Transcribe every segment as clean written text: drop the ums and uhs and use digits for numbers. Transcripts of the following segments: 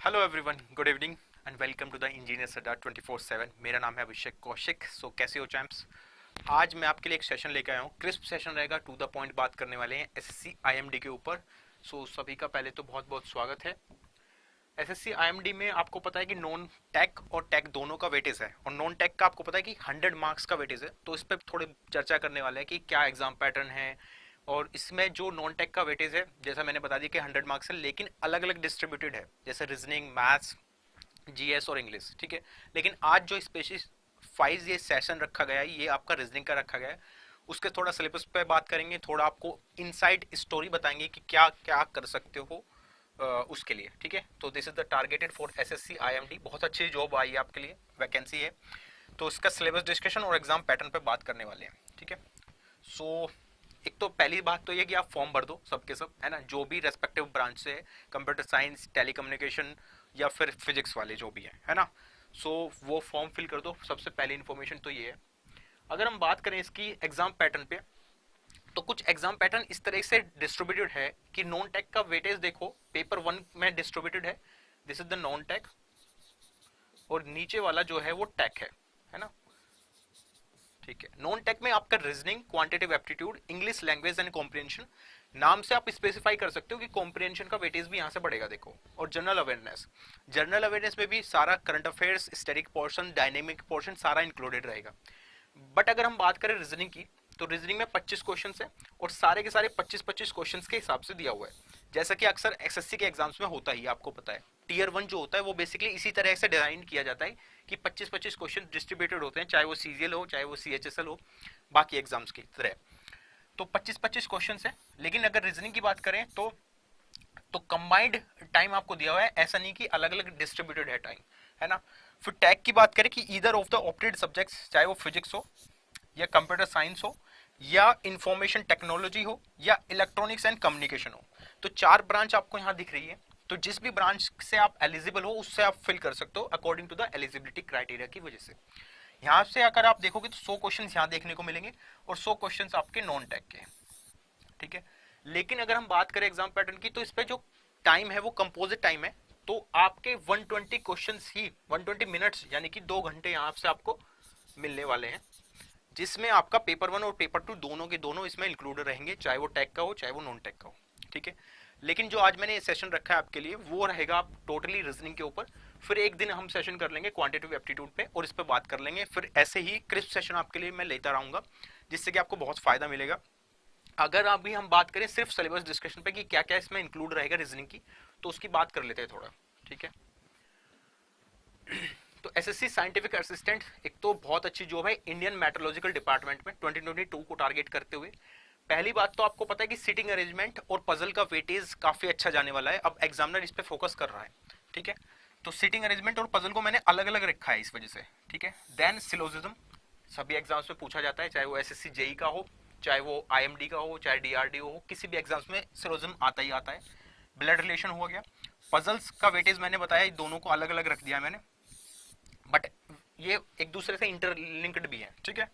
Hello everyone, good evening and welcome to the engineers Adda 24/7। मेरा नाम है अभिषेक कौशिक। सो कैसे हो चैम्प्स? आज मैं आपके लिए एक सेशन लेकर आया हूँ। क्रिस्प सेशन रहेगा, टू द पॉइंट बात करने वाले हैं एसएससी आईएमडी के ऊपर। सो सभी का पहले तो बहुत बहुत स्वागत है। एसएससी आईएमडी में आपको पता है कि नॉन टेक और टेक दोनों का वेटेज है, और नॉन टेक का आपको पता है कि 100 मार्क्स का वेटेज है। तो इस पर थोड़ी चर्चा करने वाले हैं कि क्या एग्जाम पैटर्न है, और इसमें जो नॉन टेक का वेटेज है जैसा मैंने बता दिया कि 100 मार्क्स है, लेकिन अलग अलग डिस्ट्रीब्यूटेड है, जैसे रीजनिंग, मैथ्स, जीएस और इंग्लिश। ठीक है, लेकिन आज जो स्पेसिफाइज ये सेशन रखा गया है ये आपका रीजनिंग का रखा गया है। उसके थोड़ा सिलेबस पे बात करेंगे, थोड़ा आपको इनसाइड स्टोरी बताएंगे कि क्या क्या कर सकते हो उसके लिए। ठीक है, तो this is the targeted for SSC IMD. बहुत अच्छी जॉब आई है आपके लिए, वैकेंसी है। तो इसका सिलेबस डिस्कशन और एग्जाम पैटर्न पे बात करने वाले हैं। ठीक है, सो एक तो पहली बात तो ये कि आप फॉर्म भर दो सबके सब, है ना, जो भी रेस्पेक्टिव ब्रांच से है, कंप्यूटर साइंस, टेलीकम्युनिकेशन या फिर फिजिक्स वाले जो भी है ना। सो वो फॉर्म फिल कर दो। सबसे पहली इन्फॉर्मेशन तो ये है। अगर हम बात करें इसकी एग्जाम पैटर्न पे, तो कुछ एग्जाम पैटर्न इस तरह से डिस्ट्रीब्यूटेड है कि नॉन टेक का वेटेज देखो, पेपर 1 में डिस्ट्रीब्यूटेड है, this is the non tech, और नीचे वाला जो है वो टेक है ना। ठीक है, नॉन टेक में आपका reasoning, quantitative aptitude, English language and comprehension, नाम से आप स्पेसिफाई कर सकते हो कि कॉम्प्रिहेंशन का वेटेज भी यहाँ से बढ़ेगा देखो। और जनरल अवेयरनेस, जनरल अवेयरनेस में भी सारा current affairs, static portion, dynamic portion सारा इंक्लूडेड रहेगा। बट अगर हम बात करें रीजनिंग की, तो रीजनिंग में 25 क्वेश्चन है, और सारे के सारे 25-25 क्वेश्चन के हिसाब से दिया हुआ है, जैसा कि अक्सर एसएससी के एग्जाम्स में होता ही आपको पता है। टीयर 1 जो होता है वो बेसिकली इसी तरह से डिजाइन किया जाता है कि 25-25 क्वेश्चन डिस्ट्रीब्यूटेड होते हैं, चाहे वो सीजीएल हो चाहे वो सीएचएसएल हो, बाकी एग्जाम्स की तरह। तो 25-25 क्वेश्चन है। लेकिन अगर रीजनिंग की बात करें तो कंबाइंड टाइम आपको दिया हुआ है, ऐसा नहीं कि अलग अलग डिस्ट्रीब्यूटेड है टाइम, है ना। फिर टैग की बात करें कि either of the opted subjects, चाहे वो फिजिक्स हो या कंप्यूटर साइंस हो या इंफॉर्मेशन टेक्नोलॉजी हो या इलेक्ट्रॉनिक्स एंड कम्युनिकेशन हो। तो 4 ब्रांच आपको यहाँ दिख रही है। तो जिस भी ब्रांच से आप एलिजिबल हो उससे आप फिल कर सकते हो according to the eligibility criteria की वजह से। यहाँ से अगर आप देखोगे तो 100 क्वेश्चन यहाँ देखने को मिलेंगे, और 100 क्वेश्चन आपके नॉन टेक के। ठीक है, लेकिन अगर हम बात करें एग्जाम पैटर्न की, तो इस पे जो टाइम है वो कंपोजिट टाइम है। तो आपके 120 क्वेश्चंस ही 120 मिनट्स यानी कि 2 घंटे यहाँ से आपको मिलने वाले हैं, जिसमें आपका पेपर 1 और पेपर 2 दोनों के दोनों इसमें इंक्लूड रहेंगे, चाहे वो टेक का हो चाहे वो नॉन टेक का हो। ठीक है, लेकिन जो आज मैंने सेशन रखा है आपके लिए वो रहेगा आप टोटली रीजनिंग के ऊपर। फिर एक दिन हम सेशन कर लेंगे क्वांटिटेटिव एप्टीट्यूड पे और इस पे बात कर लेंगे। फिर ऐसे ही क्रिस्प सेशन आपके लिए मैं लेता रहूंगा, जिससे कि आपको बहुत फायदा मिलेगा। अगर अभी हम बात करें सिर्फ सिलेबस डिस्कशन पे कि क्या क्या इसमें इंक्लूड रहेगा रीजनिंग की, तो उसकी बात कर लेते हैं थोड़ा। ठीक है, तो एसएससी साइंटिफिक असिस्टेंट एक तो बहुत अच्छी जॉब है इंडियन मेट्रोलॉजिकल डिपार्टमेंट में 2022 को टारगेट करते हुए। पहली बात तो आपको पता है कि सीटिंग अरेंजमेंट और पजल का वेटेज काफी अच्छा जाने वाला है, अब एग्जामिनर इस पे फोकस कर रहा है। ठीक है, तो सीटिंग अरेंजमेंट और पजल को मैंने अलग अलग रखा है इस वजह से। ठीक है, देन सिलोजिज्म सभी एग्जाम्स में पूछा जाता है, चाहे वो एसएससी जेई का हो, चाहे वो आईएमडी का हो, चाहे डीआरडीओ हो, किसी भी एग्जाम्स में सिलोजिज्म आता ही आता है। ब्लड रिलेशन हो गया। पजल्स का वेटेज मैंने बताया, दोनों को अलग अलग रख दिया मैंने, बट ये एक दूसरे से इंटरलिंक्ड भी है। ठीक है,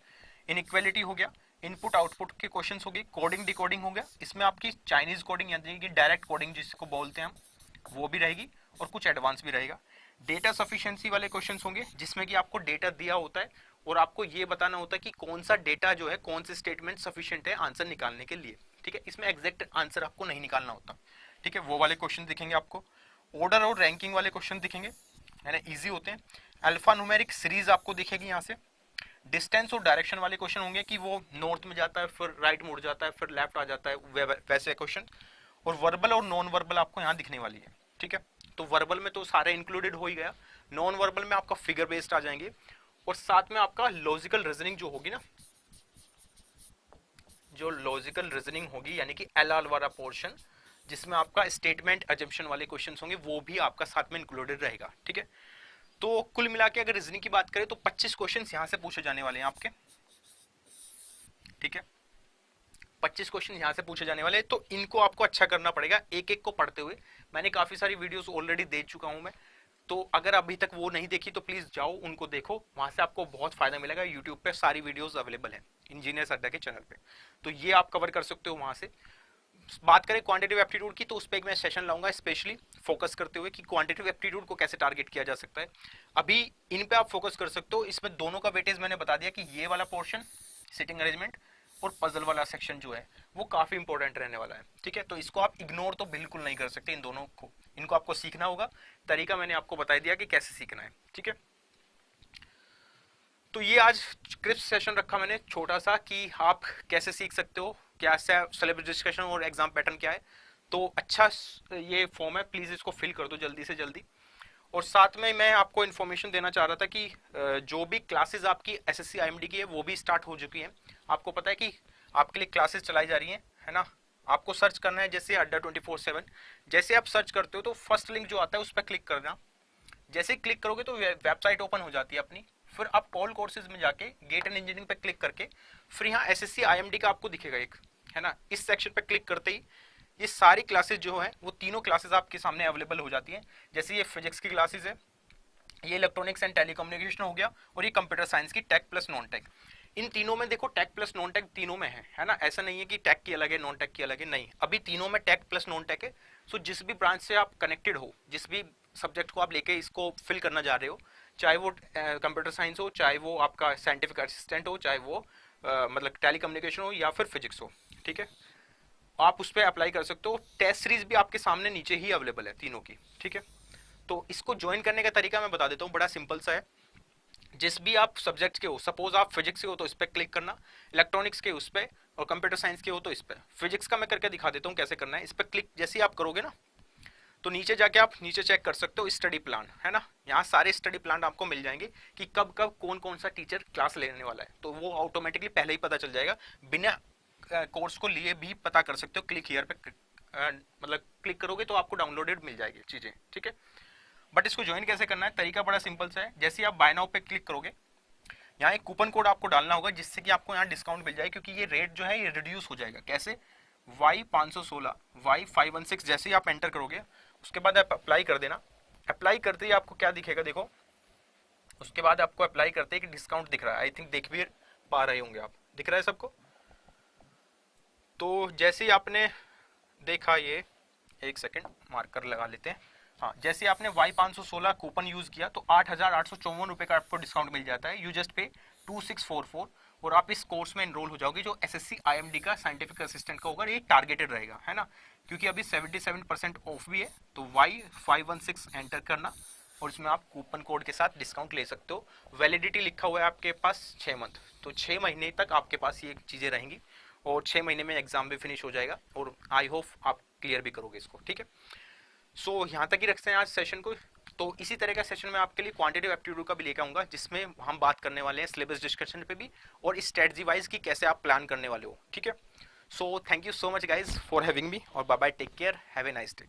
इनइक्वालिटी हो गया, इनपुट आउटपुट के क्वेश्चन हो गए, कोडिंग डिकोडिंग हो गया, इसमें आपकी चाइनीज कोडिंग यानी कि डायरेक्ट कोडिंग जिसको बोलते हैं हम, वो भी रहेगी, और कुछ एडवांस भी रहेगा। डेटा सफिशिएंसी वाले क्वेश्चन होंगे, जिसमें कि आपको डेटा दिया होता है और आपको ये बताना होता है कि कौन सा डेटा जो है, कौन से स्टेटमेंट सफिशिएंट है आंसर निकालने के लिए। ठीक है, इसमें एग्जैक्ट आंसर आपको नहीं निकालना होता। ठीक है, वो वाले क्वेश्चन दिखेंगे आपको। ऑर्डर और रैंकिंग वाले क्वेश्चन दिखेंगे, है ना, इजी होते हैं। अल्फा न्यूमेरिक सीरीज आपको दिखेगी यहाँ से। डिस्टेंस और डायरेक्शन वाले क्वेश्चन होंगे कि वो नॉर्थ में जाता है, फिर राइट मुड़ जाता है, फिर लेफ्ट आ जाता है, वैसे क्वेश्चन। और वर्बल और नॉन वर्बल आपको यहाँ दिखने वाली है। ठीक है, तो वर्बल में तो सारे इंक्लूडेड हो ही गया, नॉन वर्बल में आपका फिगर बेस्ड आ जाएंगे, और साथ में आपका लॉजिकल रीजनिंग जो होगी ना, जो लॉजिकल रीजनिंग होगी यानी कि एलआर वाला पोर्शन, जिसमें आपका स्टेटमेंट अजम्पशन वाले क्वेश्चन होंगे, वो भी आपका साथ में इंक्लूडेड रहेगा। ठीक है, तो कुल मिला के अगर रीजनिंग की बात करें तो 25 क्वेश्चन यहां से पूछे जाने वाले हैं आपके। ठीक है, 25 क्वेश्चन यहां से पूछे जाने वाले हैं, तो इनको आपको अच्छा करना पड़ेगा एक एक को पढ़ते हुए। मैंने काफी सारी वीडियोस ऑलरेडी दे चुका हूं मैं, तो अगर अभी तक वो नहीं देखी तो प्लीज जाओ उनको देखो, वहां से आपको बहुत फायदा मिलेगा। यूट्यूब पे सारी वीडियोस अवेलेबल है इंजीनियर्स अड्डा के चैनल पे, तो ये आप कवर कर सकते हो वहां से। बात करें क्वांटिटेटिव एप्टीट्यूड की, तो उस पर एक मैं सेशन लाऊंगा स्पेशली फोकस करते हुए कि क्वांटिटेटिव एप्टीट्यूड को कैसे टारगेट किया जा सकता है। अभी इन पे आप फोकस कर सकते हो। इसमें दोनों का वेटेज मैंने बता दिया कि ये वाला पोर्शन सिटिंग अरेंजमेंट और पजल वाला सेक्शन जो है वो काफी इंपॉर्टेंट रहने वाला है। ठीक है, तो इसको आप इग्नोर तो बिल्कुल नहीं कर सकते इन दोनों को, इनको आपको सीखना होगा। तरीका मैंने आपको बता दिया कि कैसे सीखना है। ठीक है, तो ये आज क्रिस्प सेशन रखा मैंने छोटा सा कि आप कैसे सीख सकते हो, क्या सिलेबस डिस्कशन और एग्जाम पैटर्न क्या है। तो अच्छा ये फॉर्म है, प्लीज इसको फिल कर दो जल्दी से जल्दी। और साथ में मैं आपको इन्फॉर्मेशन देना चाह रहा था कि जो भी क्लासेस आपकी एसएससी आईएमडी की है वो भी स्टार्ट हो चुकी हैं। आपको पता है कि आपके लिए क्लासेस चलाई जा रही हैं, है ना। आपको सर्च करना है जैसे अड्डा 24/7। जैसे आप सर्च करते हो तो फर्स्ट लिंक जो आता है उस पर क्लिक करना। जैसे क्लिक करोगे तो वेबसाइट ओपन हो जाती है अपनी। फिर आप ऑल कोर्सेज में जाके गेट एंड इंजीनियरिंग पे क्लिक करके फिर यहाँ एसएससी आईएमडी का आपको दिखेगा एक, है ना। इस सेक्शन पे क्लिक करते ही ये सारी क्लासेस जो है वो तीनों क्लासेस आपके सामने अवेलेबल हो जाती हैं। जैसे ये फिजिक्स की क्लासेस है, ये इलेक्ट्रॉनिक्स एंड टेलीकम्युनिकेशन हो गया, और ये कंप्यूटर साइंस की टेक प्लस नॉन टेक। इन तीनों में देखो टेक प्लस नॉन टेक तीनों में है ना। ऐसा नहीं है कि टेक की अलग है नॉन टेक की अलग है, नहीं, अभी तीनों में टेक प्लस नॉन टेक है। सो जिस भी ब्रांच से आप कनेक्टेड हो, जिस भी सब्जेक्ट को आप लेके इसको फिल करना जा रहे हो, चाहे वो कंप्यूटर साइंस हो, चाहे वो आपका साइंटिफिक असिस्टेंट हो, चाहे वो मतलब टेलीकम्युनिकेशन हो या फिर फिजिक्स हो, ठीक है, आप उस पर अप्लाई कर सकते हो। टेस्ट सीरीज भी आपके सामने नीचे ही अवेलेबल है तीनों की। ठीक है, तो इसको ज्वाइन करने का तरीका मैं बता देता हूँ, बड़ा सिंपल सा है। जिस भी आप सब्जेक्ट के हो, सपोज आप फिजिक्स के हो तो इस पर क्लिक करना, इलेक्ट्रॉनिक्स के उस पर, और कंप्यूटर साइंस के हो तो इस पर। फिजिक्स का मैं करके दिखा देता हूँ कैसे करना है। इस पर क्लिक जैसे ही आप करोगे ना, तो नीचे जाके आप नीचे चेक कर सकते हो स्टडी प्लान, है ना। यहाँ सारे स्टडी प्लान आपको मिल जाएंगे कि कब कब कौन कौन सा टीचर क्लास लेने वाला है, तो वो ऑटोमेटिकली पहले ही पता चल जाएगा। बिना कोर्स को लिए भी पता कर सकते हो। क्लिक हियर पे मतलब क्लिक करोगे तो आपको डाउनलोडेड मिल जाएगी चीजें। ठीक है, बट इसको ज्वाइन कैसे करना है, तरीका बड़ा सिंपल सा है। जैसे ही आप बाय नाउ पे क्लिक करोगे, यहाँ एक कूपन कोड आपको डालना होगा जिससे कि आपको यहाँ डिस्काउंट मिल जाए, क्योंकि ये रेट जो है ये रिड्यूस हो जाएगा। कैसे, Y516 Y516 जैसे ही आप एंटर करोगे उसके बाद आप अप्लाई कर देना। अप्लाई करते ही आपको क्या दिखेगा देखो, उसके बाद आपको अप्लाई करते ही कि डिस्काउंट दिख रहा है। आई थिंक देख भी पा रहे होंगे आप, दिख रहा है सबको। तो जैसे ही आपने देखा, ये एक सेकंड मार्कर लगा लेते हैं। हाँ, जैसे आपने Y516 कूपन यूज किया तो 8,854 रुपए का आपको डिस्काउंट मिल जाता है। यू जस्ट पे 2644 और आप इस कोर्स में एनरोल हो जाओगे जो एसएससी आईएमडी का साइंटिफिक असिस्टेंट का होगा। ये टारगेटेड रहेगा, है ना, क्योंकि अभी 77% ऑफ भी है। तो Y516 एंटर करना और इसमें आप कूपन कोड के साथ डिस्काउंट ले सकते हो। वैलिडिटी लिखा हुआ है आपके पास 6 मंथ, तो 6 महीने तक आपके पास ये चीज़ें रहेंगी और 6 महीने में एग्जाम भी फिनिश हो जाएगा और आई होप आप क्लियर भी करोगे इसको। ठीक है, सो यहाँ तक ही रखते हैं आज सेशन को। तो इसी तरह का सेशन मैं आपके लिए क्वांटिटेटिव एप्टीट्यूड का भी लेकर आऊंगा, जिसमें हम बात करने वाले हैं सिलेबस डिस्कशन पे भी और स्ट्रेटजी वाइज की कैसे आप प्लान करने वाले हो। ठीक है, so thank you so much guys for having me, और bye bye, take care, have a nice day.